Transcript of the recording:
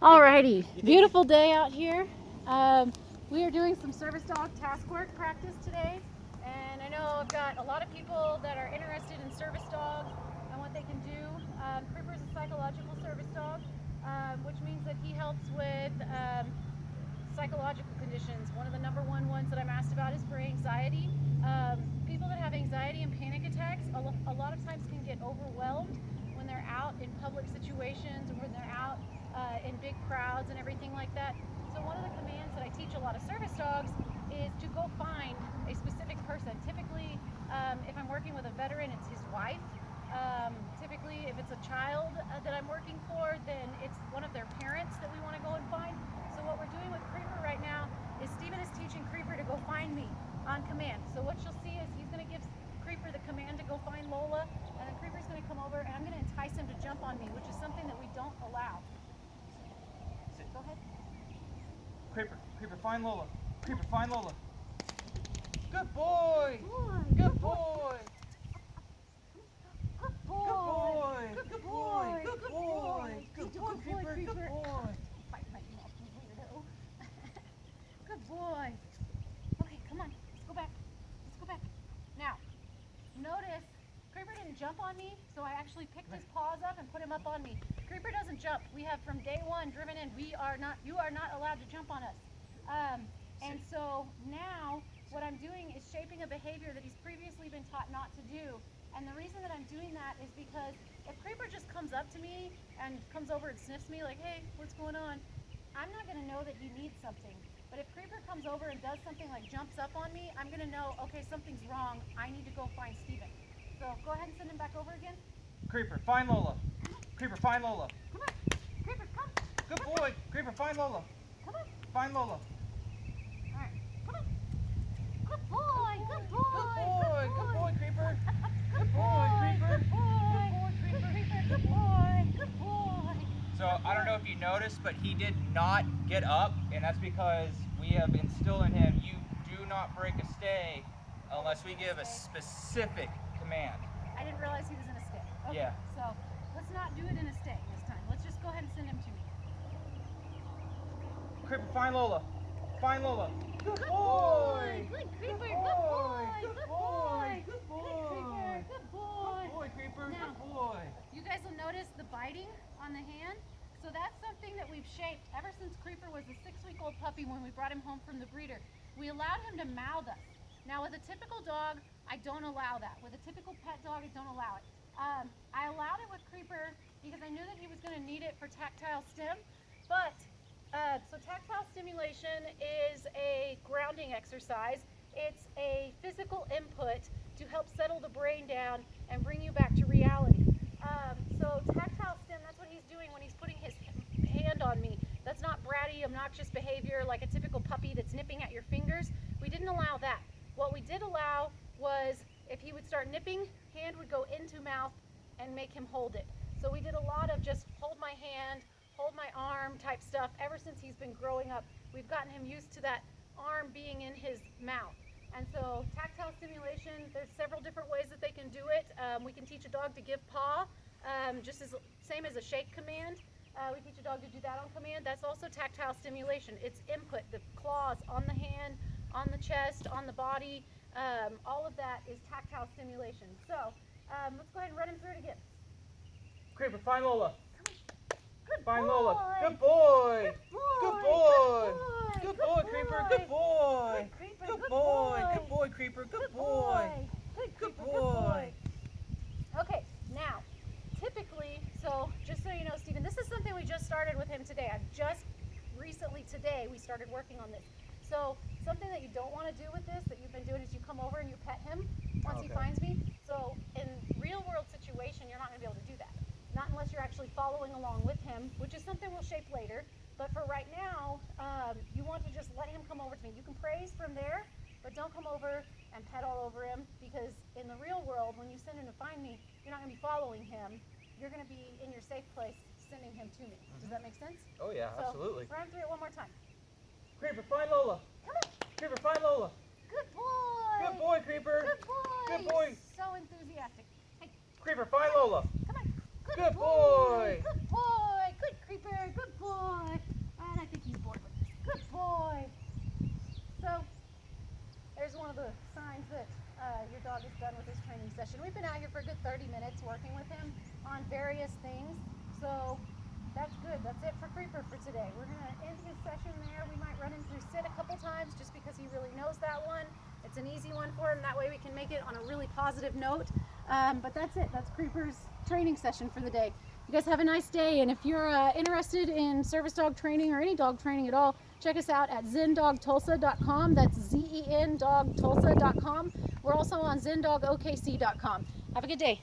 Alrighty, beautiful day out here. We are doing some service dog task work practice today, and I know I've got a lot of people that are interested in service dogs and what they can do. Creeper is a psychological service dog, which means that he helps with psychological conditions. One of the number one ones that I'm asked about is for anxiety. People that have anxiety and panic attacks a lot of times can get overwhelmed when they're out in public situations or when they're out in big crowds and everything like that. So one of the commands that I teach a lot of service dogs is to go find a specific person. Typically, if I'm working with a veteran, it's his wife. Typically, if it's a child that I'm working for, then it's one of their parents that we want to go and find. So what we're doing with Creeper right now is Steven is teaching Creeper to go find me on command. So what you'll see is he's going to give Creeper the command to go find Lola, and then Creeper's going to come over and I'm going to entice him to jump on me, which is something that we don't allow. Go ahead. Creeper, find Lola. Creeper, find Lola. Good boy. Good Good boy. Good boy. Good boy. Good boy. Good boy. Good boy, Creeper. Good boy. Bite my mouth, you weirdo. Good boy. Okay, come on. Let's go back. Let's go back. Now, notice Creeper didn't jump on me, so I actually picked his paws up and put him up on me. Creeper doesn't jump. We have from day one driven in. You are not allowed to jump on us. And so now what I'm doing is shaping a behavior that he's previously been taught not to do. And the reason that I'm doing that is because if Creeper just comes up to me and comes over and sniffs me like, hey, what's going on? I'm not going to know that he needs something. But if Creeper comes over and does something like jumps up on me, I'm going to know, okay, something's wrong. I need to go find Steven. So go ahead and send him back over again. Creeper, find Lola. Creeper, find Lola. Come on. Creeper, come. Good boy. Creeper, find Lola. Come on. Find Lola. All right. Come on. Good boy. Good boy. Good boy, Creeper. Good boy, Creeper. Good boy. Good boy. Good boy. So I don't know if you noticed, but he did not get up, and that's because we have instilled in him, you do not break a stay unless we give a specific command. I didn't realize he was in a stay. Okay, Yeah. So let's not do it in a stay this time. Let's just go ahead and send him to me. Creeper, find Lola. Find Lola. Good boy. Good Good Creeper. boy. Good Good boy. boy. Good boy. Good boy. Good boy, Creeper. Now, Good boy. you guys will notice the biting on the hand. So that's something that we've shaped ever since Creeper was a 6-week-old puppy when we brought him home from the breeder. We allowed him to mouth us. Now with a typical dog, I don't allow that. With a typical pet dog, I don't allow it. I allowed it with Creeper because I knew that he was going to need it for tactile stim. But, so tactile stimulation is a grounding exercise. It's a physical input to help settle the brain down and bring you back to reality. So tactile stim, that's what he's doing when he's putting his hand on me. That's not bratty, obnoxious behavior like a typical puppy that's nipping at your fingers. We didn't allow that. What we did allow was if he would start nipping, hand would go into mouth and make him hold it. So we did a lot of just hold my hand, hold my arm type stuff ever since he's been growing up. We've gotten him used to that arm being in his mouth. And so tactile stimulation, there's several different ways that they can do it. We can teach a dog to give paw, just as same as a shake command. We teach a dog to do that on command. That's also tactile stimulation. It's input, the claws on the hand, on the chest, on the body. All of that is tactile stimulation. So let's go ahead and run him through it again. Creeper, find Lola. Good Find boy. Lola. Good boy. Good Good boy. boy. Good boy, Creeper. Good boy. Good Creeper. Good boy. Good boy, Creeper. Good boy. Good boy. Okay, now, typically, so just so you know, Steven, this is something we just started with him today. I've just recently today we started working on this. So something that you don't want to do with this that you've been doing is you come over and you pet him once he finds me. So in real world situation, you're not going to be able to do that. Not unless you're actually following along with him, which is something we'll shape later. But for right now, you want to just let him come over to me. You can praise from there, but don't come over and pet all over him, because in the real world, when you send him to find me, you're not going to be following him. You're going to be in your safe place sending him to me. Does that make sense? Oh yeah, So, absolutely. run through it one more time. Creeper, find Lola. Come on. Creeper, find Lola. Good boy. Good boy, Creeper. Good boy. Good boy. You're so enthusiastic. Hey, Creeper, find Lola. come on. Good boy. Good boy. Good Creeper. Good boy. we've been out here for a good 30 minutes working with him on various things. So that's good. That's it for Creeper for today. We're going to end his session there. We might run him through sit a couple times just because he really knows that one. It's an easy one for him. That way we can make it on a really positive note. But that's it. That's Creeper's training session for the day. You guys have a nice day. And if you're interested in service dog training or any dog training at all, check us out at zendogtulsa.com. That's ZEN dogtulsa.com. We're also on zendogokc.com. Have a good day.